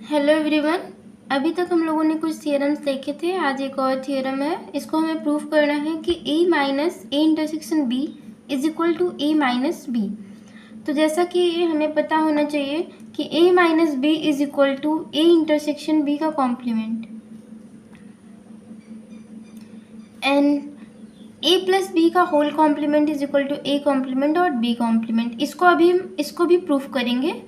Hello everyone. अभी तक हम लोगों ने कुछ थियरम्स देखे थे। आज एक और थियरम है। इसको हमें प्रूव करना है कि a minus A intersection b is equal to a minus B. तो जैसा कि हमें पता होना चाहिए कि a minus B is equal to A intersection b का complement and a plus B का whole complement is equal to a complement और b कॉम्प्लीमेंट। इसको भी प्रूफ करेंगे।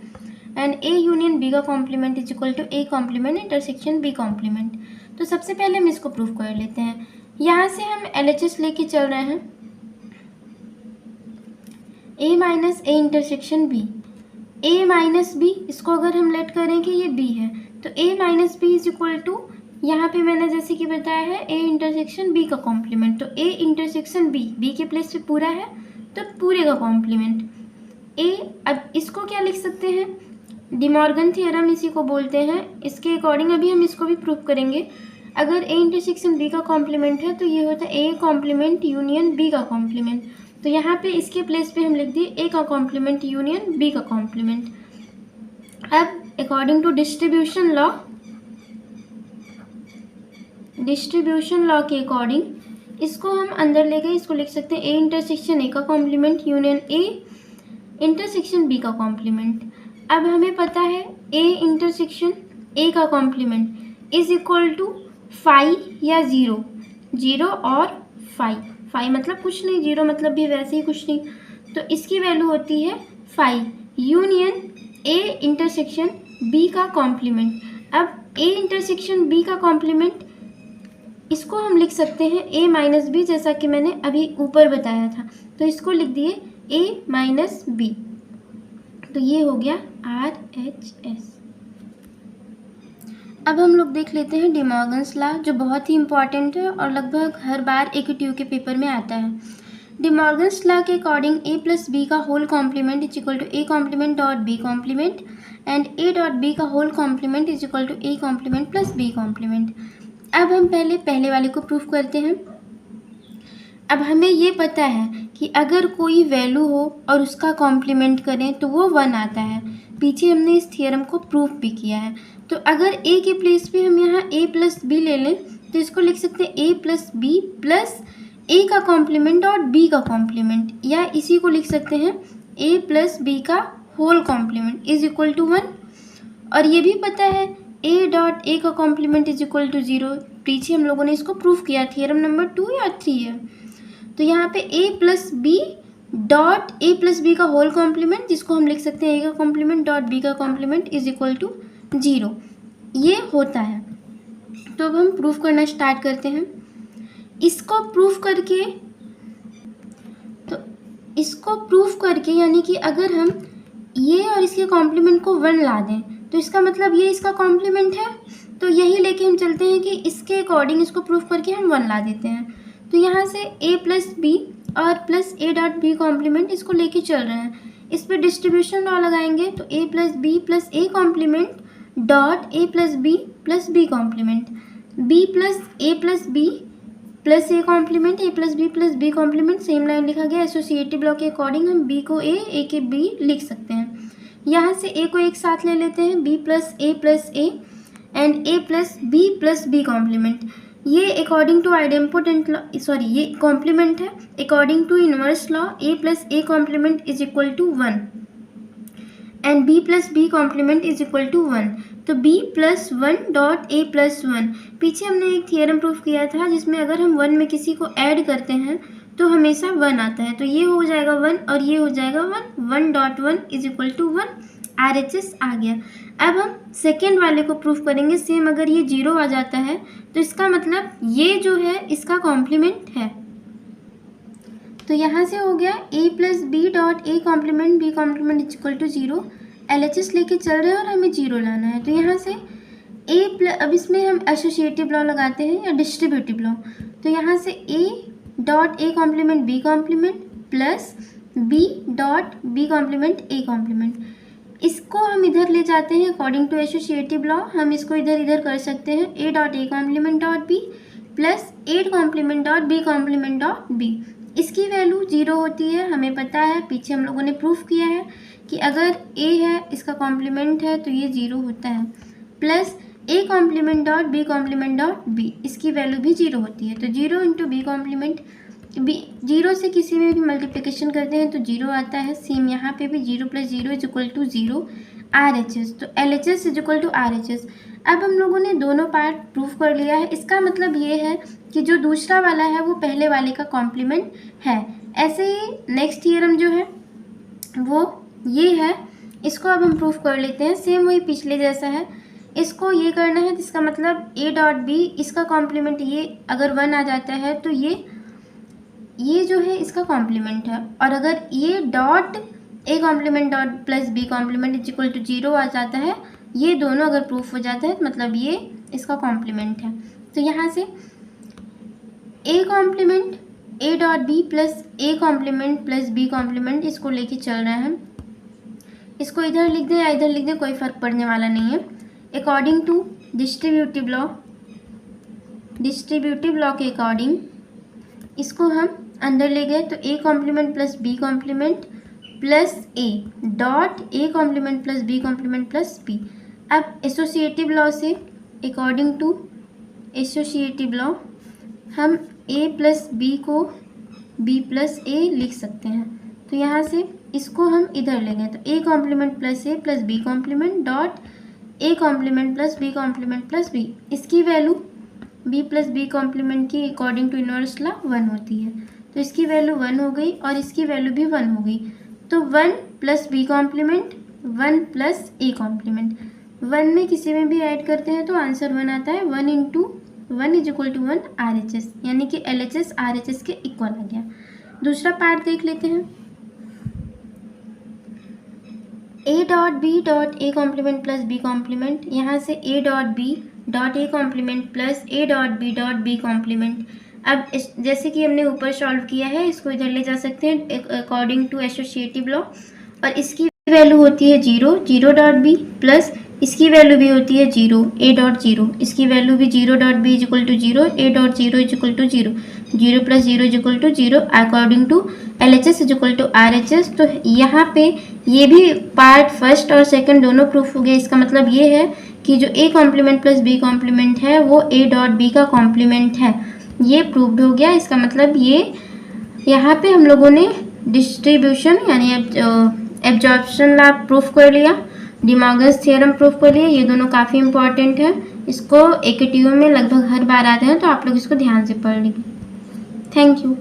एंड a यूनियन b का complement is equal to a complement intersection b complement. तो सबसे पहले हम इसको प्रूफ कर लेते हैं। यहाँ से हम LHS लेके चल रहे हैं। a minus A intersection b, a minus b, इसको अगर हम लेट करें कि ये b है तो a minus B is equal to, यहाँ पे मैंने जैसे कि बताया है a इंटरसेक्शन b का कॉम्प्लीमेंट। तो a इंटरसेक्शन b के प्लेस पे पूरा है तो पूरे का कॉम्प्लीमेंट a। अब इसको क्या लिख सकते हैं, डिमॉर्गन थ्योरम इसी को बोलते हैं। इसके अकॉर्डिंग अभी हम इसको भी प्रूफ करेंगे। अगर a इंटरसेक्शन b का कॉम्प्लीमेंट है तो ये होता है a कॉम्प्लीमेंट यूनियन b का कॉम्प्लीमेंट। तो यहाँ पे इसके प्लेस पे हम लिख दिए a का कॉम्प्लीमेंट यूनियन b का कॉम्प्लीमेंट। अब अकॉर्डिंग टू डिस्ट्रीब्यूशन लॉ के अकॉर्डिंग इसको हम अंदर ले गए, इसको लिख सकते हैं a इंटरसेक्शन a का complement union a intersection b का कॉम्प्लीमेंट। अब हमें पता है a इंटरसेक्शन a का complement is equal to five या ज़ीरो, ज़ीरो और फाइव। फाइव मतलब कुछ नहीं, ज़ीरो मतलब भी वैसे ही कुछ नहीं। तो इसकी वैल्यू होती है five union a intersection b का कॉम्प्लीमेंट। अब a इंटरसेक्शन b का कॉम्प्लीमेंट इसको हम लिख सकते हैं a माइनस बी, जैसा कि मैंने अभी ऊपर बताया था। तो इसको लिख दिए a माइनस बी। तो ये हो गया RHS। अब हम लोग देख लेते हैं डिमॉर्गन्स लॉ, जो बहुत ही इंपॉर्टेंट है और लगभग हर बार AQTU के पेपर में आता है। डिमॉर्गन्स लॉ के अकॉर्डिंग a प्लस बी का whole complement is equal to a complement dot b complement and a dot b का whole complement is equal to a complement plus b complement. अब हम पहले वाले को प्रूफ करते हैं। अब हमें ये पता है कि अगर कोई वैल्यू हो और उसका कॉम्प्लीमेंट करें तो वो 1 आता है। पीछे हमने इस थियरम को प्रूफ भी किया है। तो अगर a के प्लेस पे हम यहाँ a प्लस बी ले लें तो इसको लिख सकते हैं a plus b plus a का कॉम्प्लीमेंट और b का कॉम्प्लीमेंट, या इसी को लिख सकते हैं a प्लस बी का whole complement is equal to 1। और ये भी पता है a डॉट a का कॉम्प्लीमेंट इज इक्वल टू 0। पीछे हम लोगों ने इसको प्रूफ किया, थियरम नंबर 2 या 3 है। तो यहाँ पे a plus b dot a plus B का होल कॉम्प्लीमेंट, जिसको हम लिख सकते हैं a का कॉम्प्लीमेंट डॉट b का कॉम्प्लीमेंट इज इक्वल टू 0, ये होता है। तो अब हम प्रूफ करना स्टार्ट करते हैं। इसको प्रूफ करके यानी कि अगर हम ये और इसके कॉम्प्लीमेंट को 1 ला दें तो इसका मतलब ये इसका कॉम्प्लीमेंट है। तो यही लेके हम चलते हैं कि इसके अकॉर्डिंग इसको प्रूफ करके हम 1 ला देते हैं। तो यहाँ से a प्लस बी और plus a dot b complement इसको लेके चल रहे हैं। इस पर डिस्ट्रीब्यूशन लॉ लगाएंगे तो a plus b plus a complement dot a plus B complement, b plus b plus a complement, a plus B complement. Same line लिखा गया। एसोसिएटिव लॉ के अकॉर्डिंग हम b को a के b लिख सकते हैं। यहाँ से a को एक साथ ले लेते हैं, b plus a and a plus B complement. ये according to idempotent law, sorry ये कॉम्प्लीमेंट है। According to inverse law a plus a complement is equal to 1 and b plus B complement is equal to 1। तो b plus 1 dot a plus 1। पीछे हमने एक theorem proof किया था जिसमें अगर हम 1 में किसी को ऐड करते हैं तो हमेशा 1 आता है। तो ये हो जाएगा 1 और ये हो जाएगा 1 dot 1 is equal to 1। RHS आ गया। अब हम सेकेंड वाले को प्रूफ करेंगे। सेम अगर ये 0 आ जाता है तो इसका मतलब ये जो है इसका कॉम्प्लीमेंट है। तो यहाँ से हो गया a plus b dot a complement b complement is equal to 0। LHS लेके चल रहे हैं और हमें 0 लाना है। तो यहाँ से अब इसमें हम एसोसिएटिव लॉ लगाते हैं या डिस्ट्रीब्यूटिव लॉ। तो यहाँ से a dot a complement b complement plus b dot b complement a complement, इसको हम इधर ले जाते हैं अकॉर्डिंग टू एसोसिएटिव लॉ। हम इसको इधर कर सकते हैं a dot a complement dot b plus a complement dot b complement dot b। इसकी वैल्यू 0 होती है, हमें पता है। पीछे हम लोगों ने प्रूफ किया है कि अगर a है इसका कॉम्प्लीमेंट है तो ये 0 होता है। Plus a complement dot b complement dot b, इसकी वैल्यू भी 0 होती है। तो 0 इंटू बी कॉम्प्लीमेंट बी, 0 से किसी में भी मल्टीप्लिकेशन करते हैं तो 0 आता है। सेम यहाँ पे भी 0 + 0 = 0 RHS, तो LHS = RHS। अब हम लोगों ने दोनों पार्ट प्रूफ कर लिया है। इसका मतलब ये है कि जो दूसरा वाला है वो पहले वाले का कॉम्प्लीमेंट है। ऐसे ही नेक्स्ट थियरम जो है वो ये है, इसको अब हम प्रूफ कर लेते हैं। सेम वही पिछले जैसा है, इसको ये करना है, जिसका मतलब A डॉट B, इसका कॉम्प्लीमेंट ये अगर 1 आ जाता है तो ये जो है इसका कॉम्प्लीमेंट है। और अगर ये dot A complement dot plus B complement = 0 आ जाता है, ये दोनों अगर प्रूफ हो जाता है तो मतलब ये इसका कॉम्प्लीमेंट है। तो यहाँ से A complement A dot B plus A complement plus B complement, इसको लेके चल रहे हैं। इसको इधर लिख दें या इधर लिख दें, कोई फ़र्क पड़ने वाला नहीं है। अकॉर्डिंग टू डिस्ट्रीब्यूटिव लॉ के अकॉर्डिंग इसको हम अंदर ले गए, तो A complement plus B complement plus A dot A complement plus B complement plus B। अब एसोसिएटिव लॉ से, अकॉर्डिंग टू एसोसिएटिव लॉ, हम A प्लस B को B प्लस A लिख सकते हैं। तो यहाँ से इसको हम इधर लेंगे, तो A complement plus A plus B complement dot A complement plus B complement plus B, इसकी value B plus B complement की अकॉर्डिंग टू इनवर्स लॉ 1 होती है। तो इसकी वैल्यू 1 हो गई और इसकी वैल्यू भी 1 हो गई। तो 1 plus B complement 1 plus A complement, 1 में किसी में भी ऐड करते हैं तो आंसर 1 आता है। 1 इंटू 1 = 1 RHS, यानी कि LHS RHS के इक्वल आ गया। दूसरा पार्ट देख लेते हैं। A dot B dot A complement plus B complement, यहाँ से A dot B dot A complement plus A dot B dot B complement. अब जैसे कि हमने ऊपर सॉल्व किया है, इसको इधर ले जा सकते हैं अकॉर्डिंग टू एसोसिएटिव लॉ, और इसकी वैल्यू होती है 0 डॉट B प्लस इसकी वैल्यू भी होती है 0 A डॉट 0, इसकी वैल्यू भी 0 dot B = 0 A dot 0 = 0 0 plus 0 = 0 according to LHS = RHS। तो यहाँ पे ये भी पार्ट फर्स्ट और सेकंड दोनों प्रूफ हो गए। इसका मतलब ये है कि जो A complement plus B complement है वो A डॉट B का कॉम्प्लीमेंट है, ये प्रूव्ड हो गया। इसका मतलब ये यहाँ पे हम लोगों ने डिस्ट्रीब्यूशन यानी एब्जॉर्प्शन लॉ प्रूफ कर लिया, डी मॉर्गन्स थ्योरम प्रूफ कर लिया। ये दोनों काफ़ी इंपॉर्टेंट है, इसको AKTU में लगभग हर बार आते हैं, तो आप लोग इसको ध्यान से पढ़ लीजिए। Thank you.